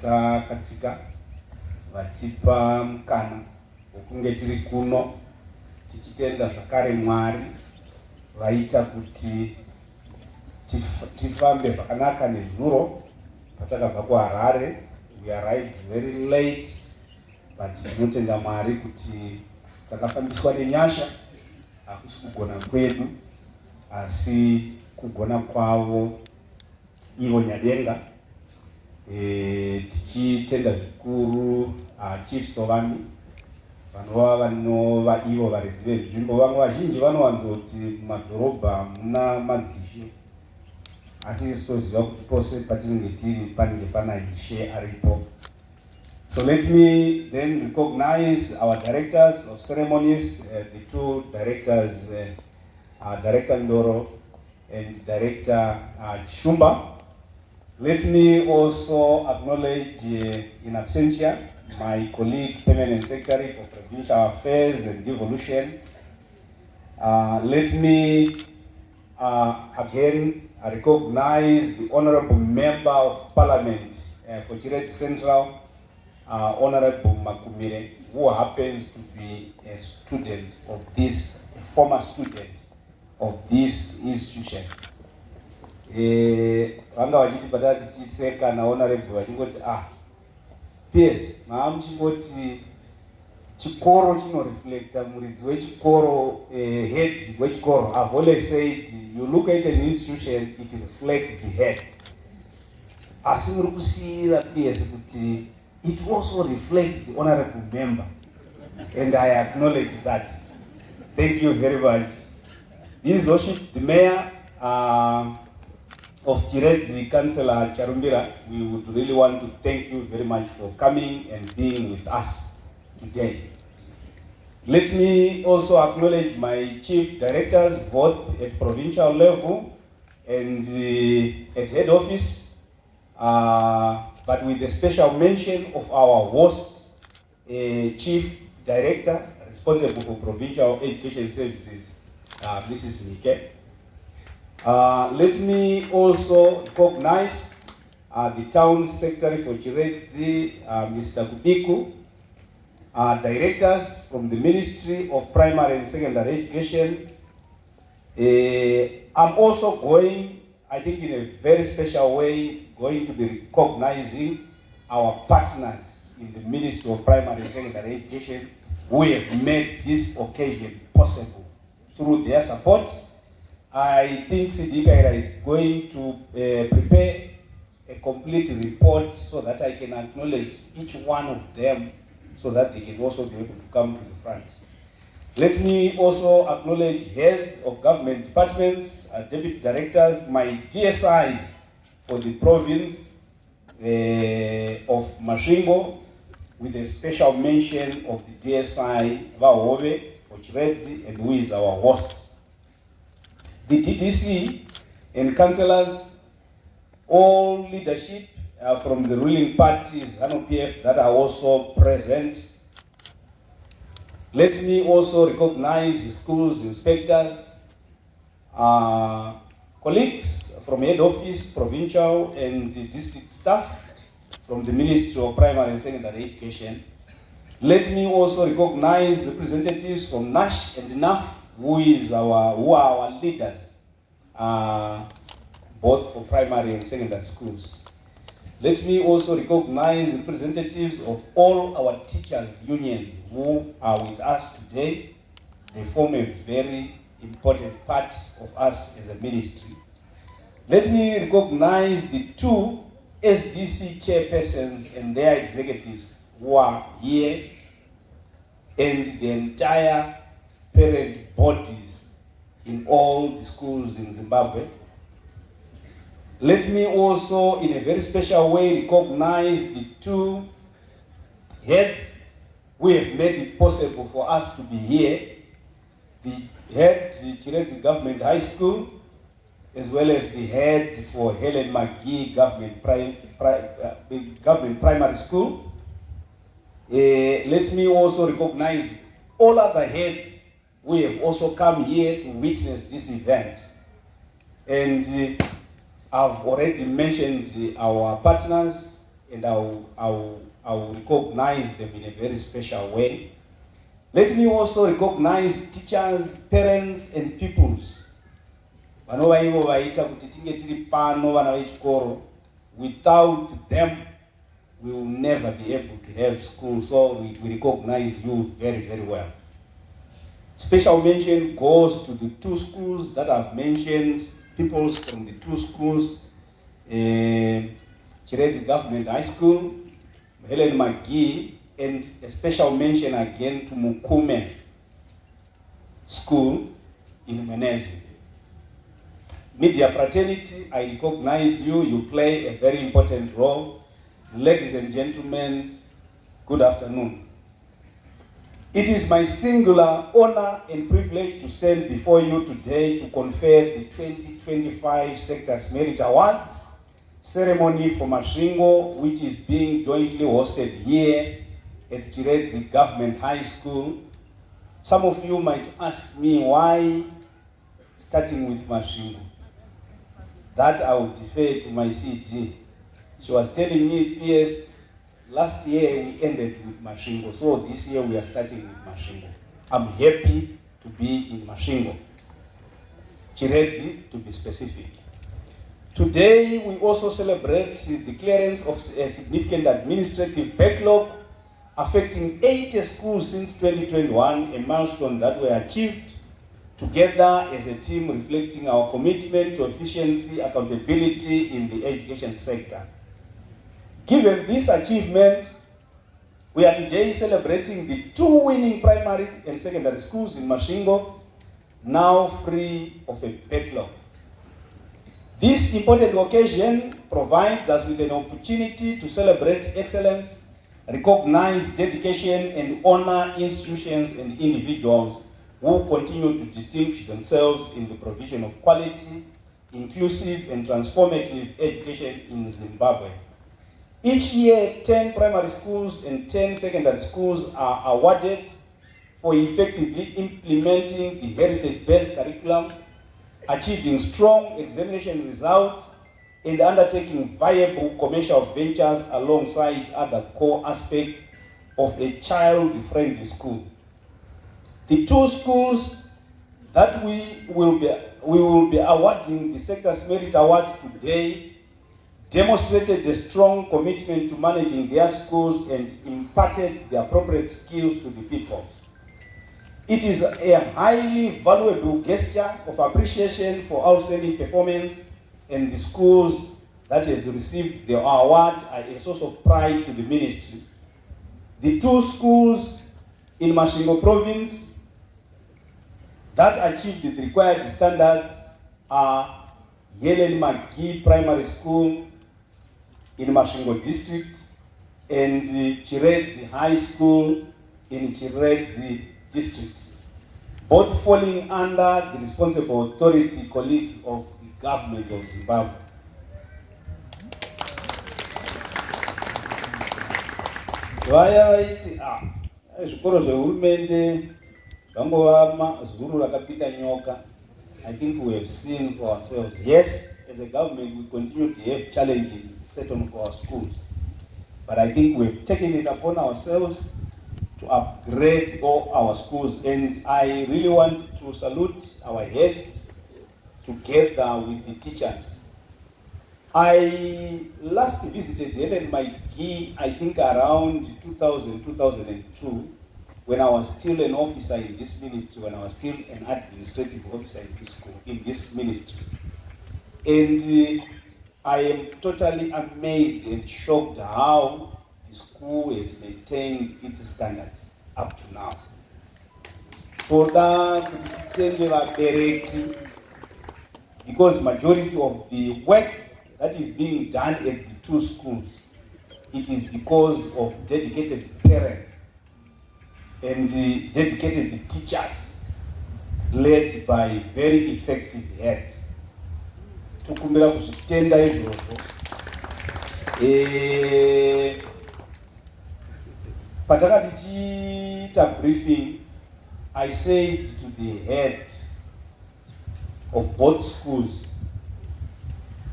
Takatsika vatipa mukana wokunge tiri kuno tichitenda zvakare Mwari vaita kuti tifambe zvakanaka nezuro patakabva kuHarare. We arrived very late, but tinotenda Mwari kuti takafambiswa nenyasha. Hakusi kugona kwedu asi kugona kwavo ivo Nyadenga. Tichitenda zvikuru chiefs ovami vanova ivo varedzi venzvimbo. Vamwe vazhinji vanowanzoti mumadhorobha muna madzishe, asi toziva kuti pose patinenge tiri panenge pana Ishe aripo. So let me then recognize our directors of ceremonies, the two directors, Director Ndoro and Director Chumba. Let me also acknowledge in absentia my colleague, Permanent Secretary for Provincial Affairs and Devolution. Let me again recognize the Honorable Member of Parliament for Chiredzi Central, Honorable Makumire, who happens to be a student of this, a former student of this institution. Vanga vachiti patati tichiseka na honorable vachingoti PS maamuchingoti chikoro chinoreflecta muridzi wechikoro, head wechikoro. I've always said you look at an institution, it reflects the head. Asi muri kusiyira PS kuti it also reflects the honorable member, and I acknowledge that. Thank you very much. His Worship the Mayor of Chiredzi, Councillor Charumbira, we would really want to thank you very much for coming and being with us today. Let me also acknowledge my chief directors, both at provincial level and at head office, but with a special mention of our host, chief director responsible for provincial education services, Mrs. Mhike. Let me also recognize the town secretary for Chiredzi, Mr. Kubiku, directors from the Ministry of Primary and Secondary Education. I'm also going, I think in a very special way, going to be recognizing our partners in the Ministry of Primary and Secondary Education who have made this occasion possible through their support. I think Sidikaira is going to prepare a complete report so that I can acknowledge each one of them so that they can also be able to come to the front. Let me also acknowledge heads of government departments, deputy directors, my DSIs for the province of Masvingo, with a special mention of the DSI Vahove for Chiredzi, and who is our host. The DDC and councillors, all leadership from the ruling parties, NOPF, that are also present. Let me also recognize the schools inspectors, colleagues from head office, provincial and district staff from the Ministry of Primary and Secondary Education. Let me also recognize representatives from NASH and NAF, who are our leaders, both for primary and secondary schools. Let me also recognize representatives of all our teachers' unions who are with us today. They form a very important part of us as a ministry. Let me recognize the two SDC chairpersons and their executives who are here, and the entire parent bodies in all the schools in Zimbabwe. Let me also, in a very special way, recognize the two heads who have made it possible for us to be here. The head of Chiredzi Government High School, as well as the head for Mhike.Key Government Primary School. Let me also recognize all other heads who have also come here to witness this event. And I've already mentioned our partners, and I'll recognize them in a very special way. Let me also recognize teachers, parents, and pupils. Vanova ivo vaita kuti tinge tiri pano vana vechikoro. Without them, we will never be able to have school, so we recognize you very, very well. Special mention goes to the two schools that I've mentioned, pupils from the two schools, Chiredzi Government High School, Mhike.Key, and a special mention again to Mukume School in Menezi. Media fraternity, I recognize you. You play a very important role. Ladies and gentlemen, good afternoon. It is my singular honor and privilege to stand before you today to confer the 2025 Sectors Merit Awards ceremony for Masvingo, which is being jointly hosted here at Chiredzi Government High School. Some of you might ask me why starting with Masvingo. That I will defer to my CD. She was telling me, yes, last year we ended with Masvingo, so this year we are starting with Masvingo. I'm happy to be in Masvingo. Chiredzi, to be specific. Today we also celebrate the clearance of a significant administrative backlog affecting 80 schools since 2021, a milestone that were achieved together as a team reflecting our commitment to efficiency, accountability in the education sector. Given this achievement, we are today celebrating the two winning primary and secondary schools in Masvingo, now free of a backlog. This important occasion provides us with an opportunity to celebrate excellence, recognize dedication, and honor institutions and individuals who continue to distinguish themselves in the provision of quality, inclusive, and transformative education in Zimbabwe. Each year, 10 primary schools and 10 secondary schools are awarded for effectively implementing the heritage-based curriculum, achieving strong examination results, and undertaking viable commercial ventures alongside other core aspects of a child-friendly school. The two schools that we will be awarding the Sectors Merit Award today demonstrated a strong commitment to managing their schools and imparted the appropriate skills to the people. It is a highly valuable gesture of appreciation for outstanding performance, and the schools that have received the award are a source of pride to the ministry. The two schools in Masvingo Province that achieved the required standards are Mhike.Key Primary School in Masvingo District and Chiredzi High School in Chiredzi District, both falling under the responsible authority colleagues of the government of Zimbabwe. Vaya vaiti zvikoro zvehurumende zvangova zuru rakapinda nyoka. I think we have seen for ourselves. Yes, as a government, we continue to have challenges certain for our schools. But I think we've taken it upon ourselves to upgrade all our schools. And I really want to salute our heads together with the teachers. I last visited Mhike.Key, I think around 2000, 2002. When I was still an officer in this ministry, when I was still an administrative officer in this school, in this ministry. And I am totally amazed and shocked how the school has maintained its standards up to now. Because majority of the work that is being done at the two schools, it is because of dedicated parents and dedicated teachers led by very effective heads. Tukumbira kuzvitenda izvozvo. Patakati tichiita briefing, I said to the head of both schools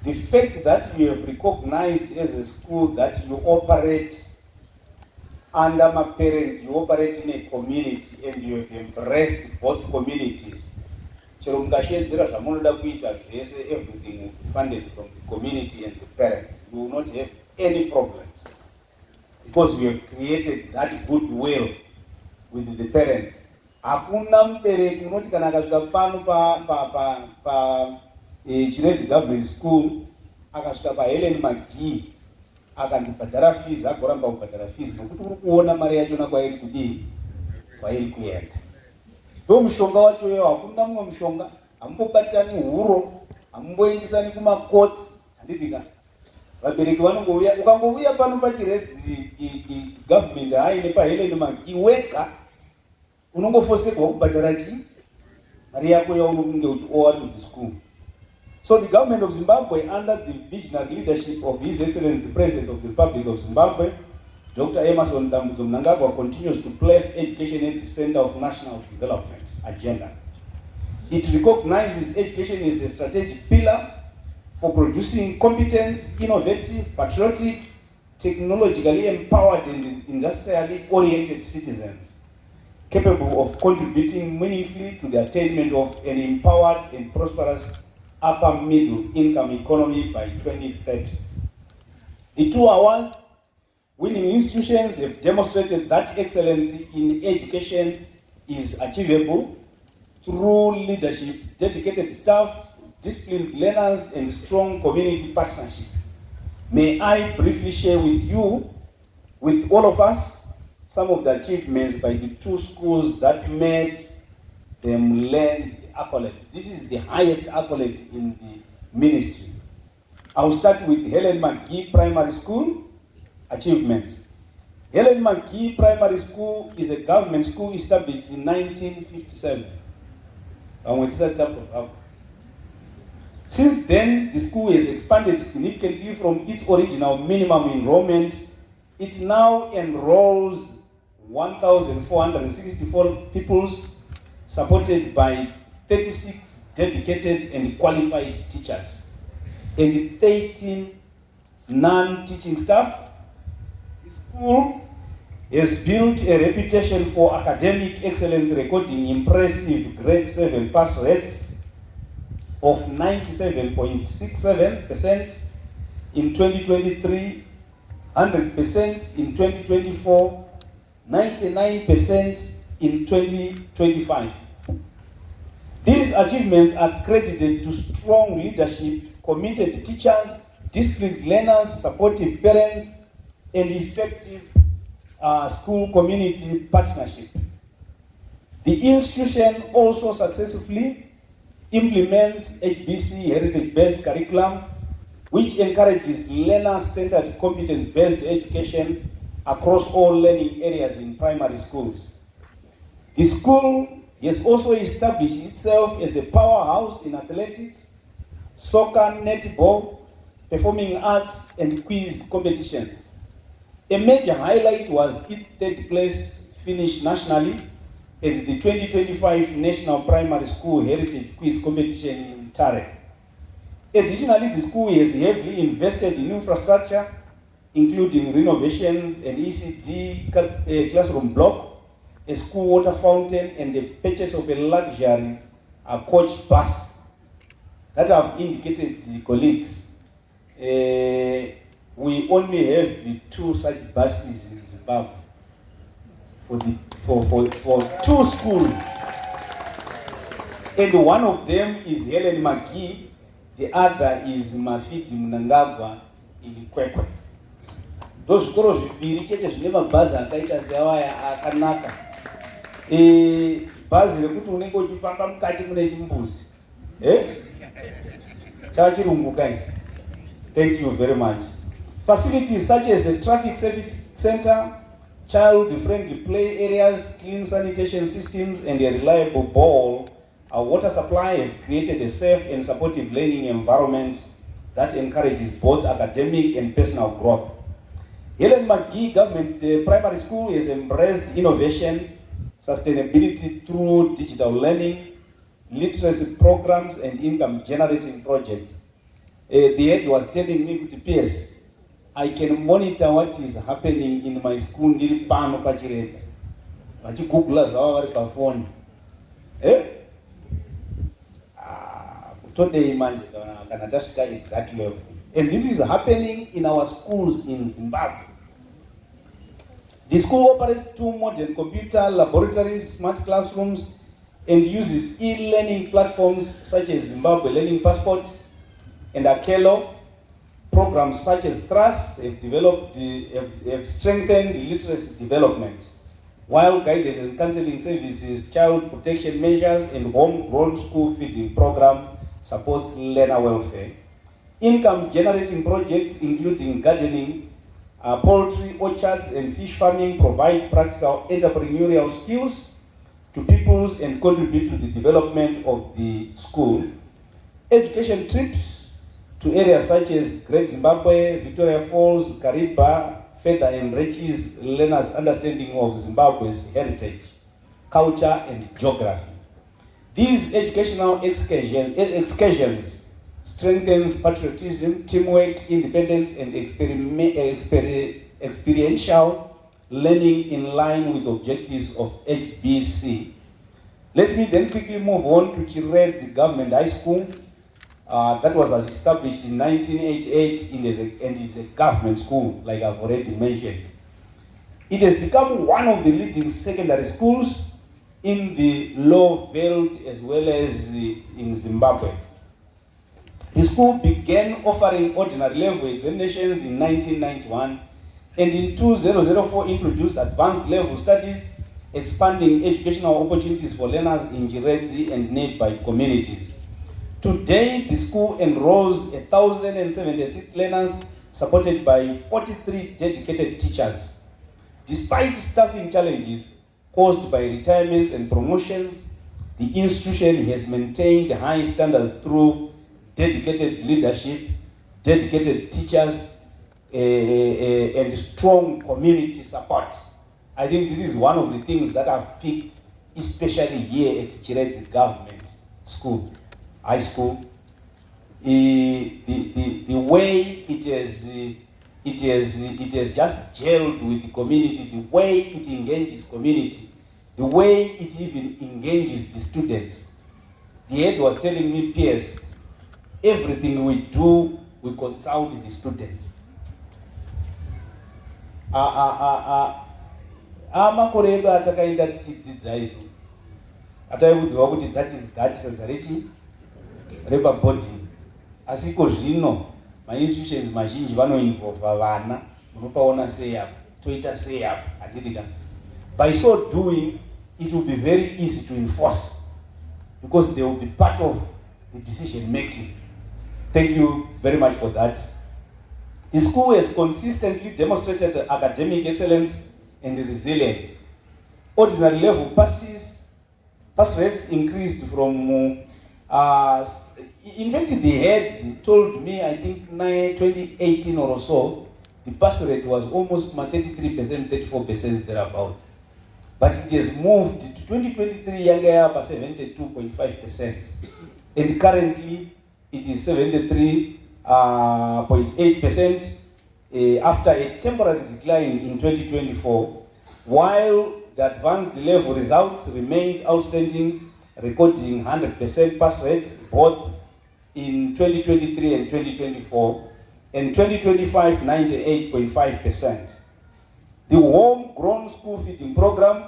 The fact that you have recognized as a school that you operate under my parents, you operate in a community and you have embraced both communities. Everything funded from the community and the parents. You will not have any problems because we have created that goodwill with the parents. Hakuna mbereki unoti kana akasvika pano pa Chiredzi Government School akasvika pa Mhike.Key akanzi bhadhara fees agoramba kubhadhara fees nokuti uri kuona mari yachona kwairi kudii kwairi kuenda. Ndo mushonga wachoyo, hakuna mumwe mushonga, hamumbobatani huro, hamumboendesani kumakotsi. Handitika vabereki vanongouya, ukangouya pano paChiredzi Government High nepa Mhike wega unongofoserwa kubhadhara chi mari yako yaunonge uchi owe to the school. So the government of Zimbabwe, under the visionary leadership of His Excellency the President of the Republic of Zimbabwe, Dr. Emerson Mnangagwa, continues to place education at the center of national development agenda. It recognizes education as a strategic pillar for producing competent, innovative, patriotic, technologically empowered and industrially oriented citizens, capable of contributing meaningfully to the attainment of an empowered and prosperous upper middle income economy by 2030. The two award-winning institutions have demonstrated that excellence in education is achievable through leadership, dedicated staff, disciplined learners, and strong community partnership. May I briefly share with all of us, some of the achievements by the two schools that made them land the accolade. This is the highest accolade in the ministry. I will start with Mhike.Key Primary School achievements. Mhike.Key Primary School is a government school established in 1957. Since then, the school has expanded significantly from its original minimum enrollment. It now enrolls 1,464 pupils, supported by 36 dedicated and qualified teachers and 13 non-teaching staff. The school has built a reputation for academic excellence, recording impressive grade 7 pass rates of 97.67% in 2023, 100% in 2024, 99% in 2025. These achievements are credited to strong leadership, committed teachers, disciplined learners, supportive parents, and effective school community partnership. The institution also successfully implements HBC heritage-based curriculum, which encourages learner-centered competence-based education across all learning areas in primary schools. The school has also established itself as a powerhouse in athletics, soccer, netball, performing arts, and quiz competitions. A major highlight was its third place finish nationally at the 2025 National Primary School Heritage Quiz Competition in Tare. Additionally, the school has heavily invested in infrastructure, including renovations, an ECD classroom block, a school water fountain, and the purchase of a luxury coach bus that I've indicated to the colleagues. We only have 2 such buses in Zimbabwe for 2 schools, and one of them is Mhike, the other is Masvingo in Kwekwe. Those schools zviviri chete zvine mabhazi akaita seawaya akanaka. Bhazi rekuti unenge uchifamba mukati mune chimbuzi. Chachirungu kai. Thank you very much. Facilities such as a traffic safety center, child-friendly play areas, clean sanitation systems, and a reliable water supply have created a safe and supportive learning environment that encourages both academic and personal growth. Mhike Government Primary School has embraced innovation, sustainability through digital learning, literacy programs, and income-generating projects. The head was telling me to PS, I can monitor what is happening in my school ndiri pano pa Chiredzi. Vachigugula zvavo vari pafoni. Kutodei manje kana tasvika at that level. And this is happening in our schools in Zimbabwe. The school operates 2 modern computer laboratories, smart classrooms, and uses e-learning platforms such as Zimbabwe Learning Passport and Akelo. Programs such as TRUST have strengthened literacy development, while guided and counseling services, child protection measures, and homegrown school feeding program supports learner welfare. Income generating projects including gardening, poultry, orchards, and fish farming provide practical entrepreneurial skills to pupils and contribute to the development of the school. Education trips to areas such as Great Zimbabwe, Victoria Falls, Kariba, further enriches learners' understanding of Zimbabwe's heritage, culture, and geography. These educational excursions strengthens patriotism, teamwork, independence, and experiential learning in line with objectives of HBC. Let me then quickly move on to Chiredzi Government High School. That was established in 1988 and is a government school, like I've already mentioned. It has become one of the leading secondary schools in the Low Veld as well as in Zimbabwe. The school began offering ordinary level examinations in 1991 and in 2004 introduced advanced level studies, expanding educational opportunities for learners in Chiredzi and nearby communities. Today, the school enrolls 1,076 learners supported by 43 dedicated teachers. Despite staffing challenges caused by retirements and promotions, the institution has maintained high standards through dedicated leadership, dedicated teachers, and strong community support. I think this is one of the things that I've picked, especially here at Chiredzi Government High School. The way it has just gelled with the community, the way it engages community, the way it even engages the students. The head was telling me, PS, everything we do, we consult the students. Makore edu atakaenda tichidzidza izvo ataiudzwa kuti that is that sensarechi labor body. Asiko zvino ma-institutions mazhinji vanoinvolve vana, unopaona sei apo, toita sei apo, hatitika. By so doing, it will be very easy to enforce because they will be part of the decision making. Thank you very much for that. The school has consistently demonstrated academic excellence and resilience. Ordinary level pass rates increased from, in fact, the head told me, I think 2018 or so, the pass rate was almost 33%, 34% thereabouts. But it has moved to 2023, younger up 72.5%. And currently, it is 73.8% after a temporary decline in 2024, while the advanced level results remained outstanding, recording 100% pass rates both in 2023 and 2024, and 2025, 98.5%. The homegrown school feeding program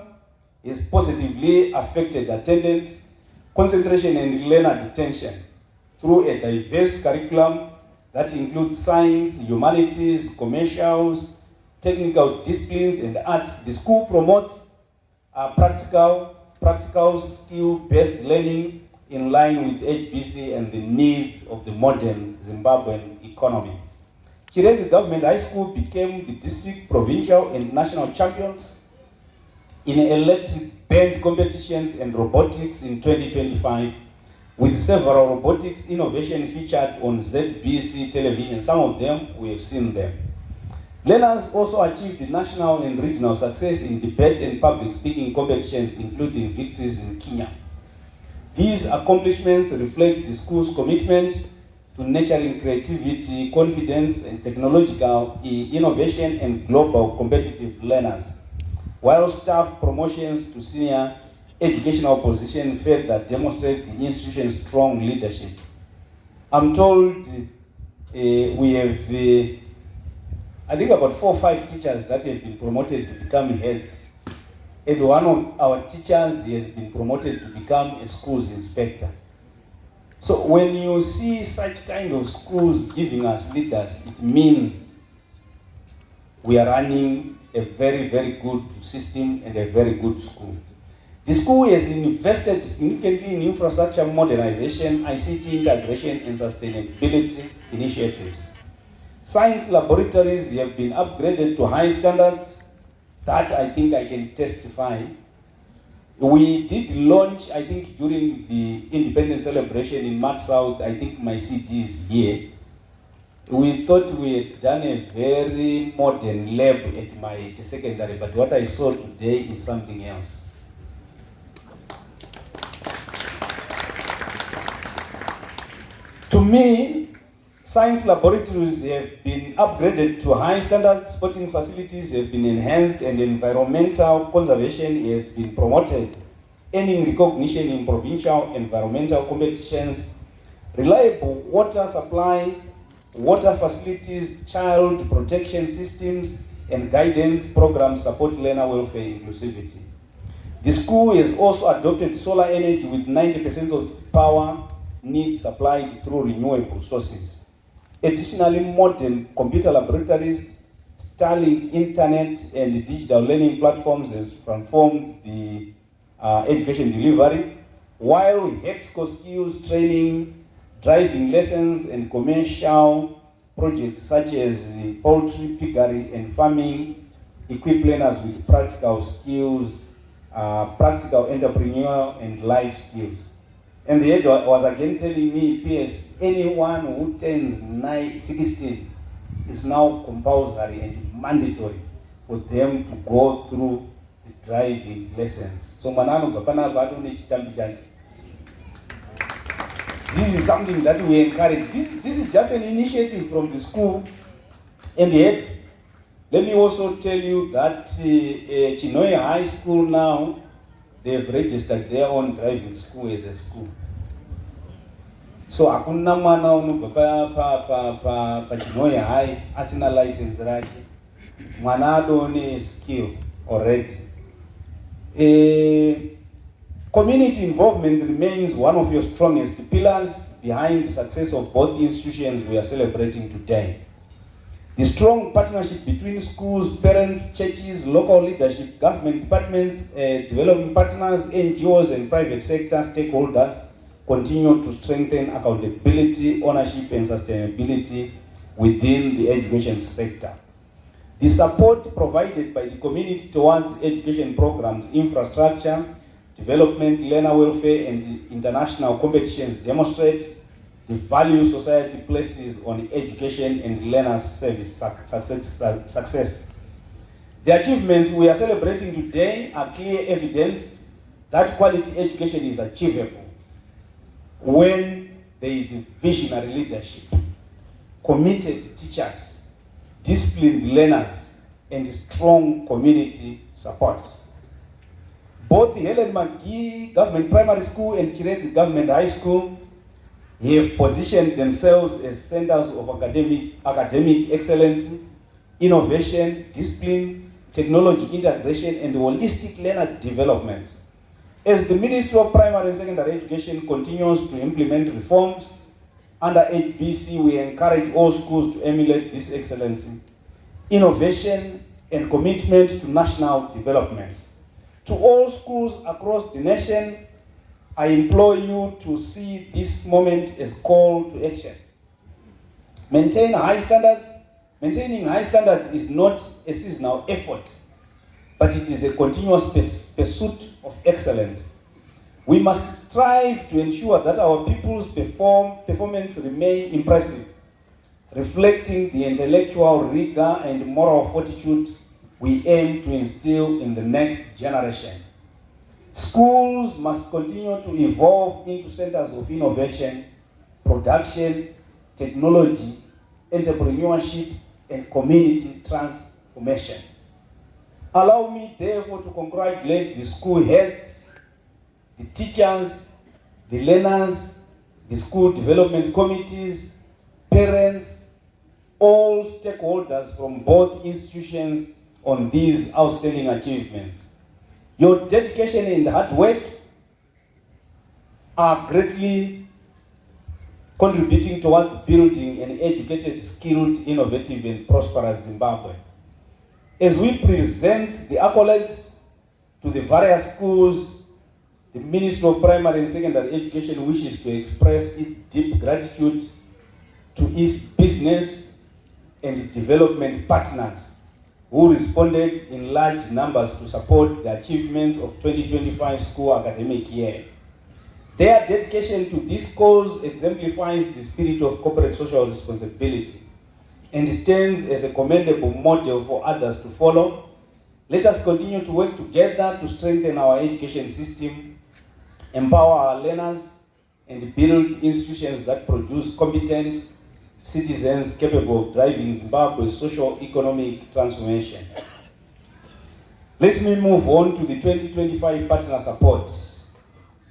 has positively affected attendance, concentration, and learner retention through a diverse curriculum that includes science, humanities, commercials, technical disciplines, and arts. The school promotes practical skill-based learning in line with HBC and the needs of the modern Zimbabwean economy. Chiredzi Government High School became the district, provincial, and national champions in electric band competitions and robotics in 2025, with several robotics innovations featured on ZBC television. Some of them, we have seen them. Learners also achieved national and regional success in debate and public speaking competitions, including victories in Kenya. These accomplishments reflect the school's commitment to nurturing creativity, confidence, and technological innovation and global competitive learners, while staff promotions to senior educational positions further demonstrate the institution's strong leadership. I'm told we have, I think about 4 or 5 teachers that have been promoted to become heads. And one of our teachers has been promoted to become a schools inspector. So when you see such kind of schools giving us leaders, it means we are running a very, very good system and a very good school. The school has invested significantly in infrastructure modernization, ICT integration, and sustainability initiatives. Science laboratories have been upgraded to high standards that I think I can testify. We did launch, I think, during the independence celebration in March South. I think my CD is here. We thought we had done a very modern lab at my secondary, but what I saw today is something else. To me, science laboratories have been upgraded to high standards, sporting facilities have been enhanced, and environmental conservation has been promoted, earning recognition in provincial environmental competitions. Reliable water supply, water facilities, child protection systems, and guidance programs support learner welfare inclusivity. The school has also adopted solar energy with 90% of power needs supplied through renewable sources. Additionally, modern computer laboratories, Starlink internet, and digital learning platforms has transformed the education delivery, while HEXCO skills training, driving lessons, and commercial projects such as poultry, piggery, and farming equip learners with practical skills, practical entrepreneurial and life skills. And the head was again telling me, PS, anyone who turns 16 is now compulsory and mandatory for them to go through the driving lessons. So this is something that we encourage. This is just an initiative from the school. And yet, let me also tell you that Chinoy High School now, they've registered their own driving school as a school. So hakuna mwana unobva pa Chinoy High asina license rake. Mwana adone skill already. Community involvement remains one of your strongest pillars behind the success of both institutions we are celebrating today. The strong partnership between schools, parents, churches, local leadership, government departments, development partners, NGOs, and private sector stakeholders continue to strengthen accountability, ownership, and sustainability within the education sector. The support provided by the community towards education programs, infrastructure, development, learner welfare, and international competitions demonstrate the value society places on education and learner service success. The achievements we are celebrating today are clear evidence that quality education is achievable when there is visionary leadership, committed teachers, disciplined learners, and strong community support. Both the Mhike.Key Government Primary School and Chiredzi Government High School have positioned themselves as centers of academic excellence, innovation, discipline, technology integration, and holistic learner development. As the Ministry of Primary and Secondary Education continues to implement reforms under HBC, we encourage all schools to emulate this excellence, innovation, and commitment to national development. To all schools across the nation, I implore you to see this moment as call to action. Maintaining high standards is not a seasonal effort, but it is a continuous pursuit of excellence. We must strive to ensure that our people's performance remain impressive, reflecting the intellectual rigor and moral fortitude we aim to instill in the next generation. Schools must continue to evolve into centers of innovation, production, technology, entrepreneurship, and community transformation. Allow me, therefore, to congratulate the school heads, the teachers, the learners, the school development committees, parents, all stakeholders from both institutions on these outstanding achievements. Your dedication and hard work are greatly contributing towards building an educated, skilled, innovative, and prosperous Zimbabwe. As we present the accolades to the various schools, the Ministry of Primary and Secondary Education wishes to express its deep gratitude to its business and development partners who responded in large numbers to support the achievements of 2025 school academic year. Their dedication to this cause exemplifies the spirit of corporate social responsibility and stands as a commendable model for others to follow. Let us continue to work together to strengthen our education system, empower our learners, and build institutions that produce competent citizens capable of driving Zimbabwe's socio-economic transformation. Let me move on to the 2025 partner support.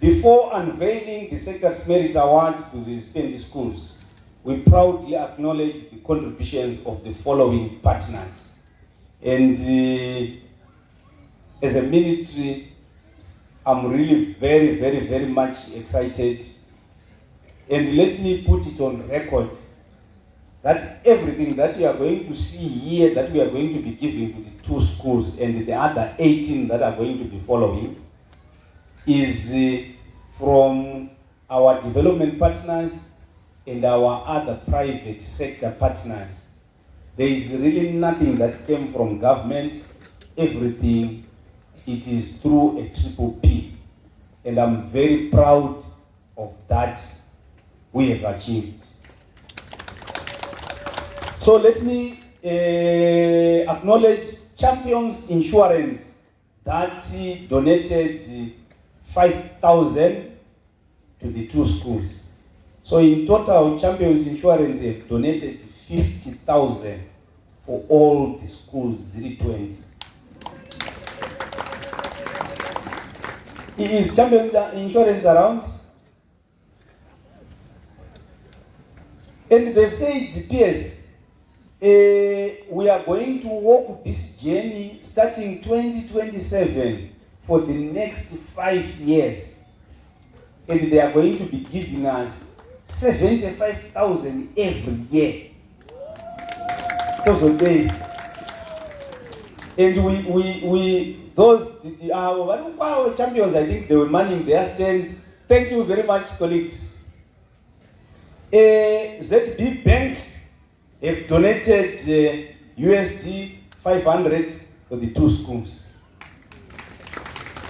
Before unveiling the Sector's Merit Award to the recipient schools, we proudly acknowledge the contributions of the following partners. And as a ministry, I'm really very much excited. And let me put it on record that everything that you are going to see here, that we are going to be giving to the 2 schools and the other 18 that are going to be following, is from our development partners and our other private sector partners. There is really nothing that came from government. Everything, it is through a triple P. And I'm very proud of that we have achieved. So let me acknowledge Champions Insurance that donated 5,000 to the 2 schools. So in total, Champions Insurance have donated 50,000 for all the schools, 020. Is Champions Insurance around? And they've said, PS, we are going to walk this journey starting 2027 for the next 5 years. And they are going to be giving us 75,000 every year. Those are they. And our champions, I think they were manning their stands. Thank you very much, colleagues. ZB Bank have donated USD 500 for the 2 schools.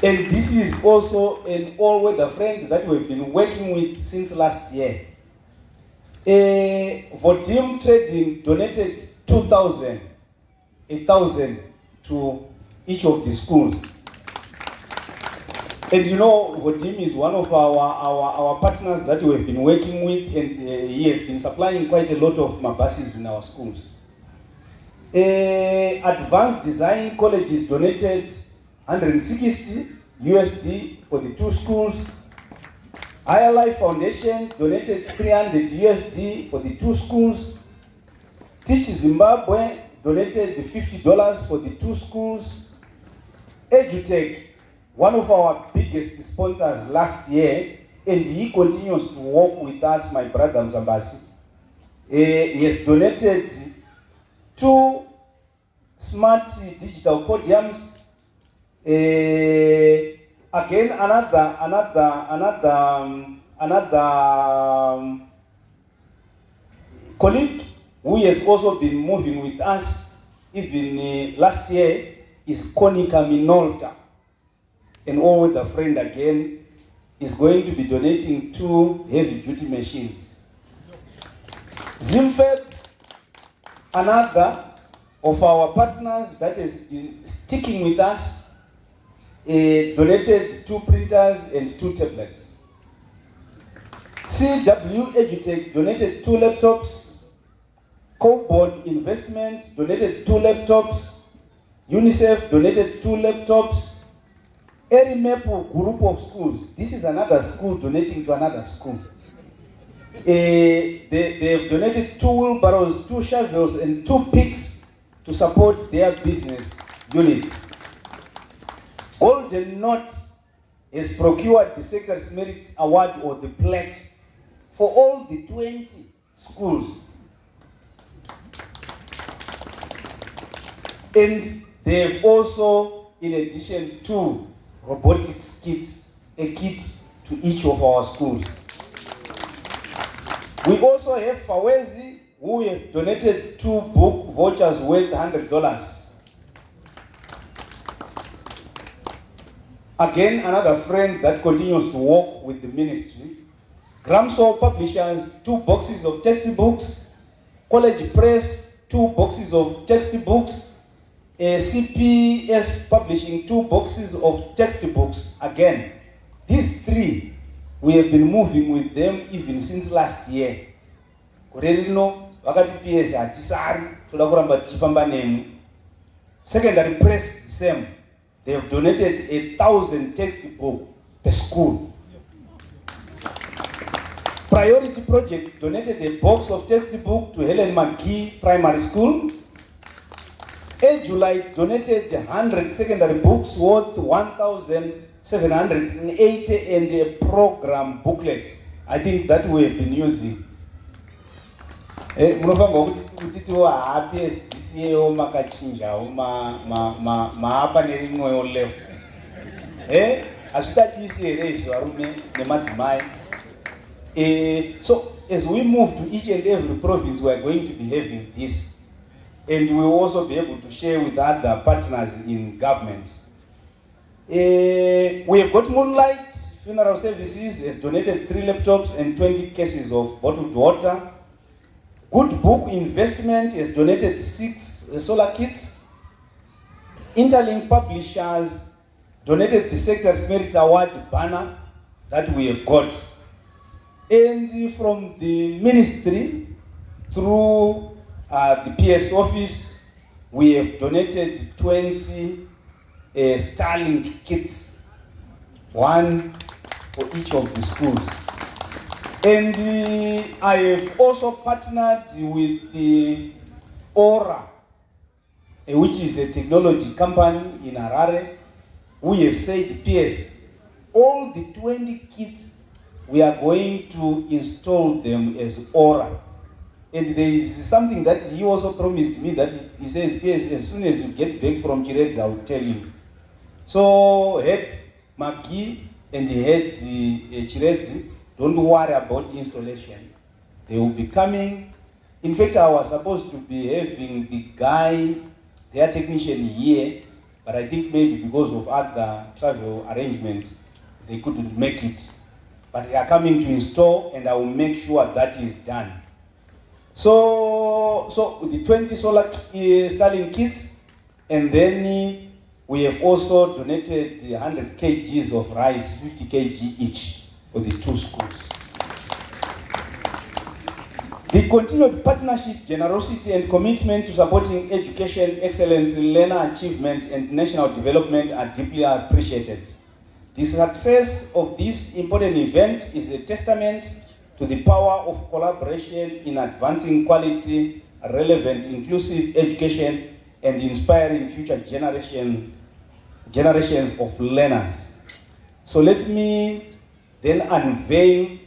And this is also an all-weather friend that we've been working with since last year. Vodim Trading donated 1,000 to each of the schools. And you know, Vodim is one of our partners that we've been working with, and he has been supplying quite a lot of buses in our schools. Advanced Design Colleges donated 160 USD for the 2 schools. Higher Life Foundation donated 300 USD for the 2 schools. Teach Zimbabwe donated $50 for the 2 schools. EduTech, one of our biggest sponsors last year, and he continues to work with us, my brother Mzambasi. He has donated 2 smart digital podiums. Again, another colleague who has also been moving with us even last year is Konika Minolta. And all the friend again is going to be donating 2 heavy-duty machines. Zimfed, another of our partners that has been sticking with us, donated 2 printers and 2 tablets. CW Edutech donated 2 laptops. Coborn Investment donated 2 laptops. UNICEF donated 2 laptops. Erimepu group of schools. This is another school donating to another school. They have donated 2 wheelbarrows, 2 shovels, and 2 picks to support their business units. Golden Knot has procured the Secretari's Merit Award or the plaque for all the 20 schools. And they have also, in addition to robotics kits, a kit to each of our schools. We also have Fawezi, who have donated 2 book vouchers worth $100. Again, another friend that continues to work with the ministry. Gramso Publishers, 2 boxes of textbooks. College Press, 2 boxes of textbooks. CPS Publishing, 2 boxes of textbooks. Again, these 3, we have been moving with them even since last year. Secondary Press, the same. They have donated 1,000 textbooks per school. Priority Project donated a box of textbooks to Mhike.Key Primary School. July donated 100 secondary books worth 1,780 and a program booklet. I think that we have been using. So as we move to each and every province, we are going to be having this. And we will also be able to share with other partners in government. We have got Moonlight Funeral Services has donated 3 laptops and 20 cases of bottled water. Good Book Investment has donated 6 solar kits. Interlink Publishers donated the Secretari's Merit Award banner that we have got. And from the ministry, through the PS office, we have donated 20 Starlink kits, 1 for each of the schools. And I have also partnered with the Aura, which is a technology company in Harare. We have said, PS, all the 20 kits, we are going to install them as Aura. And there is something that he also promised me that he says, PS, as soon as you get back from Chiredzi, I will tell you. So, head Mhike and head Chiredzi, don't worry about the installation. They will be coming. In fact, I was supposed to be having the guy, their technician here, but I think maybe because of other travel arrangements, they couldn't make it. But they are coming to install, and I will make sure that is done. So the 20 solar Starlink kits, and then we have also donated 100 kgs of rice, 50 kg each for the 2 schools. The continued partnership, generosity, and commitment to supporting education, excellence, learner achievement, and national development are deeply appreciated. The success of this important event is a testament to the power of collaboration in advancing quality, relevant, inclusive education and inspiring future generations of learners. So let me then unveil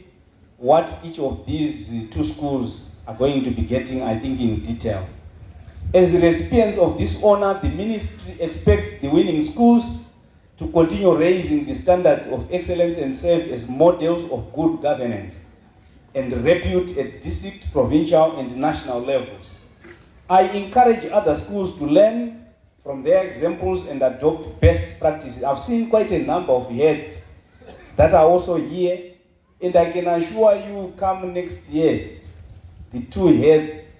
what each of these 2 schools are going to be getting, I think, in detail. As recipients of this honor, the ministry expects the winning schools to continue raising the standards of excellence and serve as models of good governance and repute at district, provincial, and national levels. I encourage other schools to learn from their examples and adopt best practices. I've seen quite a number of heads that are also here, and I can assure you, come next year, the 2 heads,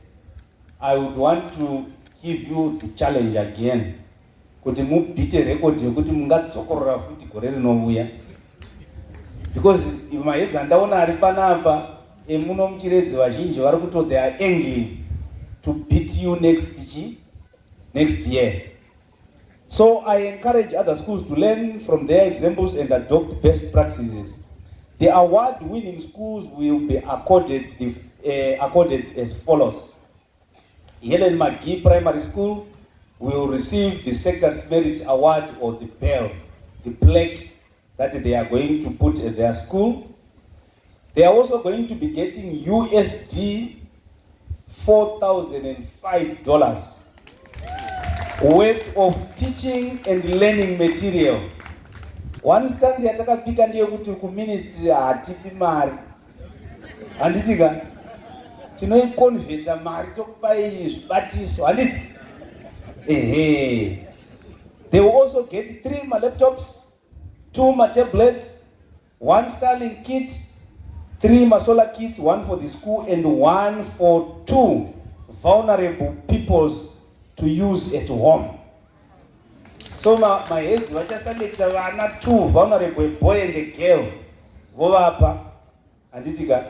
I would want to give you the challenge again. Kuti mubite record yokuti mungatsokorora futi gore rinouya. because maedza ndaona ari panapa emuno muchiredzi vazhinji vari kuto they are angling to beat you next year. So I encourage other schools to learn from their examples and adopt best practices. The award-winning schools will be accorded as follows. Mhike.Key Primary School will receive the Sector's Merit Award or the bell, the plaque that they are going to put at their school. They are also going to be getting USD $4,005 worth of teaching and learning material. One stance yatakapika ndiye kuti ku ministry hatipi mari. Handitika tinoiconverta mari tokupa zvibatiso. Handiti? They will also get 3 laptops, 2 tablets, 1 Starlink kit, 3 solar kits, 1 for the school and 1 for 2 vulnerable peoples to use at home. So my heads vachaselekta vana 2 vulnerable, a boy and a girl. Govapa Anditika.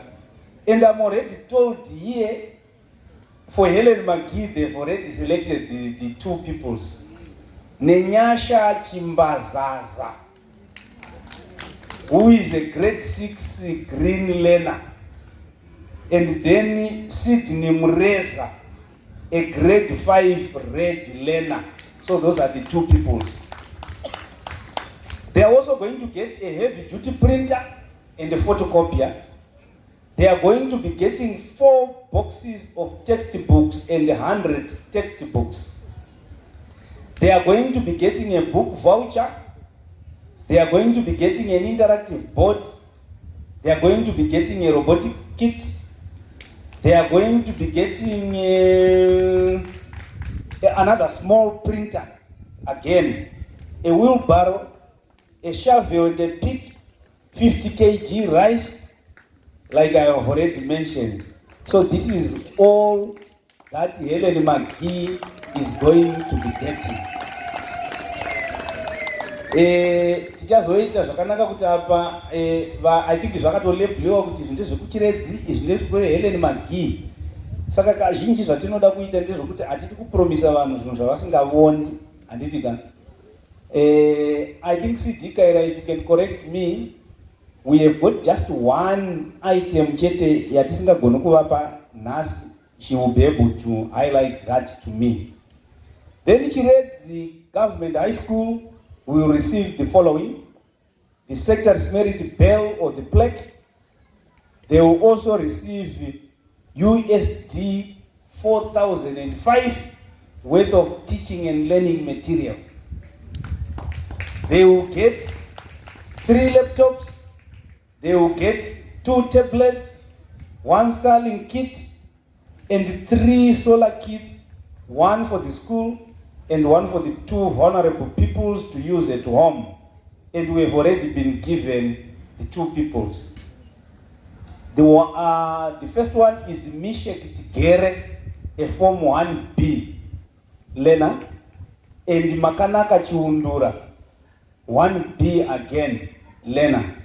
And I'm already told here for Mhike.Key they've already selected the 2 peoples. Nenyasha Chimbazaza, who is a grade 6 green learner, and then Sydney Mureza, a grade 5 red learner. So those are the 2 peoples. They are also going to get a heavy duty printer and a photocopier. They are going to be getting 4 boxes of textbooks and 100 textbooks. They are going to be getting a book voucher. They are going to be getting an interactive board. They are going to be getting a robotic kit. They are going to be getting another small printer. Again, a wheelbarrow, a shovel and a pick, 50 kg rice, like I have already mentioned. So this is all that Mhike.Key is going to be getting. Tichazoita zvakanaka kuti apa I think zvakatolebhliwa kuti zvinhu zvekuchiredzi izvi Mhike.Key. Saka kazhinji zvatinoda kuita ndezvokuti hatidi kupromisa vanhu zvinhu zvavasingavoni. Handitika. I think CD Kaira, if you can correct me, we have got just 1 item chete yatisingagona kuvapa nhasi. She will be able to highlight that to me. Then Chiredzi Government High School will receive the following: the Sector's Merit Bell or the plaque. They will also receive USD 4,005 worth of teaching and learning material. They will get 3 laptops. They will get 2 tablets, 1 Starlink kit, and 3 solar kits, 1 for the school and 1 for the 2 vulnerable peoples to use at home. And we have already been given the 2 peoples. The first one is Mhike.Key, a Form 1B learner, and Makanaka Chiundura, 1B again learner.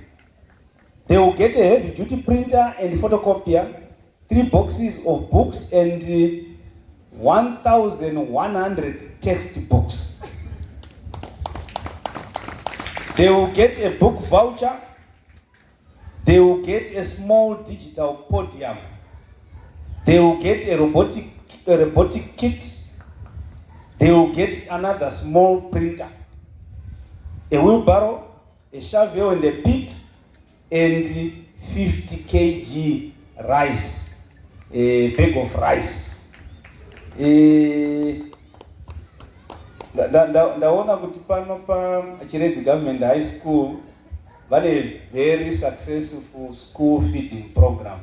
They will get a heavy duty printer and photocopier, 3 boxes of books and 1,100 textbooks. They will get a book voucher. They will get a small digital podium. They will get a robotic kit. They will get another small printer, a wheelbarrow, a shovel and a pick, and 50 kg rice, a bag of rice. Ndaona kuti pano pa Chiredzi Government High School vane a very successful school feeding program.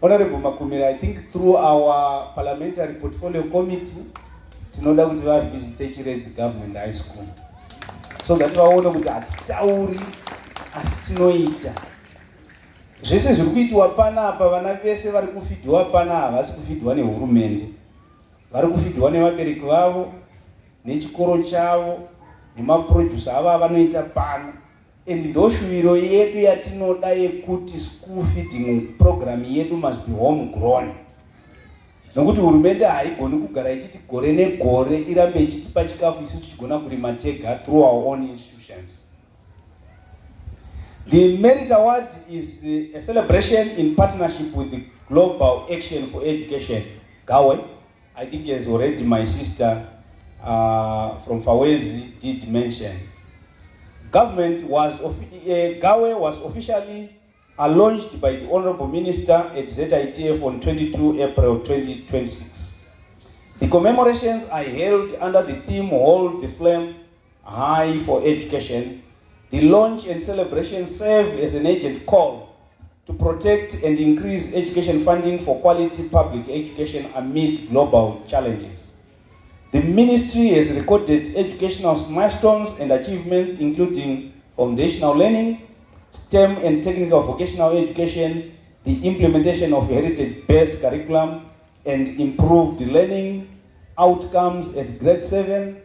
Honorable Makumira, I think through our parliamentary portfolio committee, tinoda kuti vavisite Chiredzi Government High School, so that vaone kuti hatitauri asi tinoita. Zvese zviri kuitwa panapa, vana vese vari kufidwa pana havasi kufidwa nehurumende, vari kufidwa nevabereki vavo, nechikoro chavo, nemaproducer ava vanoita pano, and ndoshuviro yedu yatinoda yekuti school feeding program yedu must be homegrown. Nokuti hurumende haigoni kugara ichiti gore negore irambe ichitipa chikafu isusu tichigona kurima tega through our own institutions. The Merit Award is a celebration in partnership with the Global Action for Education, GAWE. I think as already my sister from Fawezi did mention. GAWE was officially launched by the Honorable Minister at ZITF on 22 April 2026. The commemorations are held under the theme Hold the Flame High for Education. The launch and celebration serve as an urgent call to protect and increase education funding for quality public education amid global challenges. The ministry has recorded educational milestones and achievements including foundational learning, STEM and technical vocational education, the implementation of heritage-based curriculum, and improved learning outcomes at grade 7,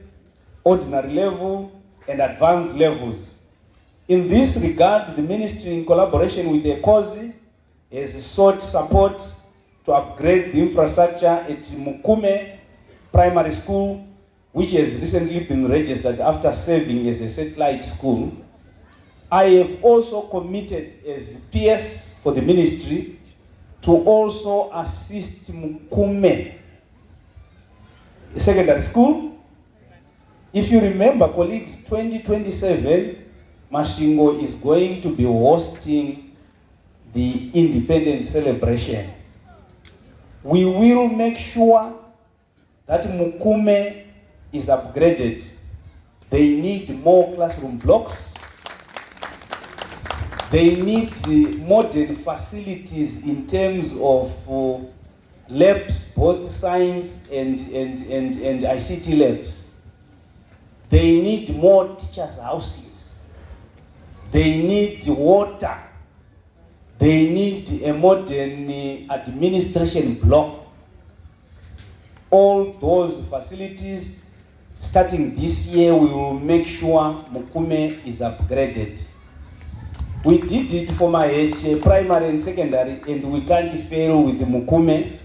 ordinary level, and advanced levels. In this regard, the ministry, in collaboration with the COSI, has sought support to upgrade the infrastructure at Mhike Primary School, which has recently been registered after serving as a satellite school. I have also committed as PS for the ministry to also assist Mhike Secondary School. If you remember, colleagues, 2027, Masvingo is going to be hosting the independence celebration. We will make sure that Mhike is upgraded. They need more classroom blocks. They need modern facilities in terms of labs, both science and ICT labs. They need more teachers' houses. They need water. They need a modern administration block. All those facilities, starting this year, we will make sure Mhike is upgraded. We did it for Mhike primary and secondary, and we can't fail with Mhike.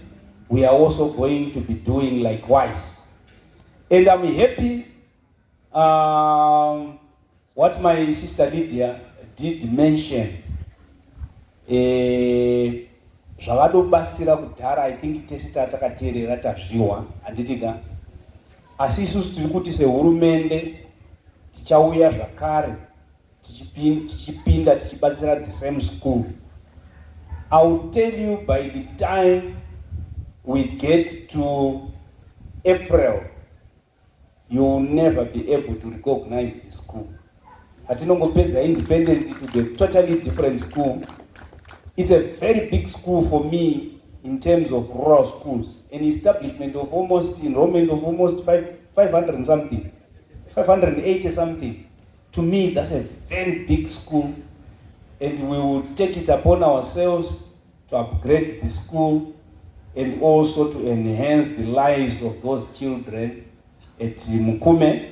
We are also going to be doing likewise. And I'm happy what my sister Lydia did mention. Zvakadobatsira kudhara, I think tesita takateerera tazviwa handitika. Asi isusu tiri kuti sehurumende tichauya zvakare tichipinda tichibatsira the same school. I will tell you, by the time we get to April, you will never be able to recognize the school. Hatinongopedza independence to a totally different school. It's a very big school for me in terms of rural schools. An establishment of enrollment of almost 500 and something, 580 something. To me, that's a very big school, and we will take it upon ourselves to upgrade the school and also to enhance the lives of those children at Mhike.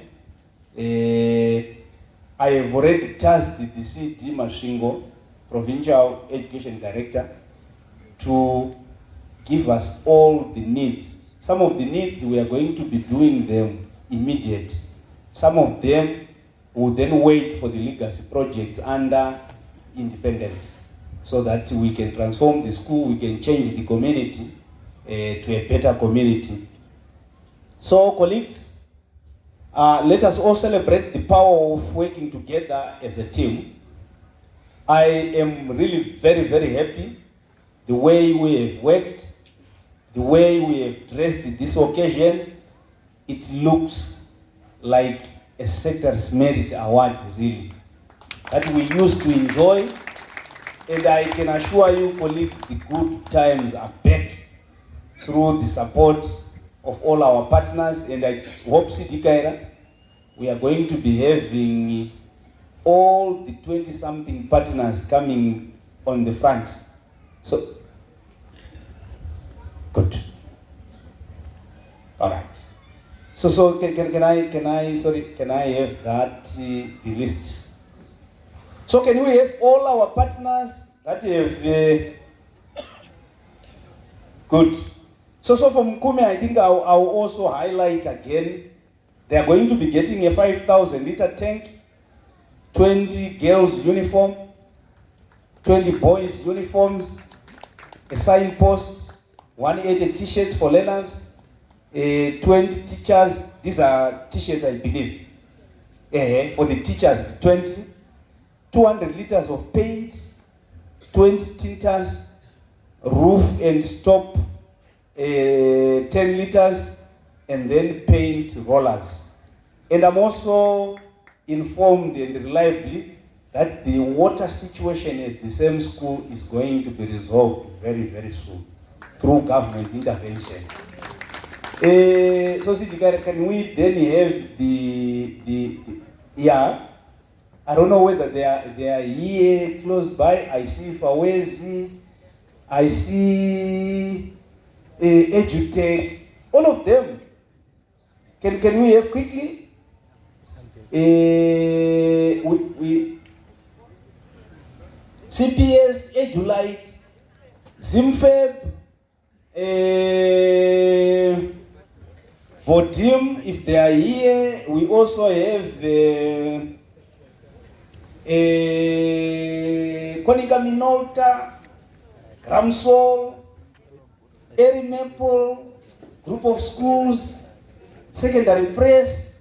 I have already tasked the CD Masvingo, Provincial Education Director, to give us all the needs. Some of the needs we are going to be doing them immediate. Some of them will then wait for the legacy projects under independence, so that we can transform the school, we can change the community to a better community. So colleagues, let us all celebrate the power of working together as a team. I am really very, very happy the way we have worked, the way we have dressed this occasion. It looks like a sector's merit award, really, that we used to enjoy. And I can assure you, colleagues, the good times are back through the support of all our partners. And I hope Sidikaira, we are going to be having all the 20-something partners coming on the front. So, good. All right. So can I have that the list? So can we have all our partners that have good? So from Kume, I think I'll also highlight again. They are going to be getting a 5,000-liter tank, 20 girls' uniform, 20 boys' uniforms, a signpost, 180 t-shirts for learners, 20 teachers. These are t-shirts, I believe. For the teachers, 20, 200 liters of paint, 20 tinters, roof and stop, 10 liters, and then paint rollers. And I'm also informed and reliably that the water situation at the same school is going to be resolved very, very soon through government intervention. So can we then have the I don't know whether they are here close by. I see Fawezi, I see Edutech, all of them. Can we have quickly? We CPS, Edulite, Zimfeb, Vodim, if they are here. We also have Konica Minolta, Gramsol, Eri Maple, group of schools, Secondary Press,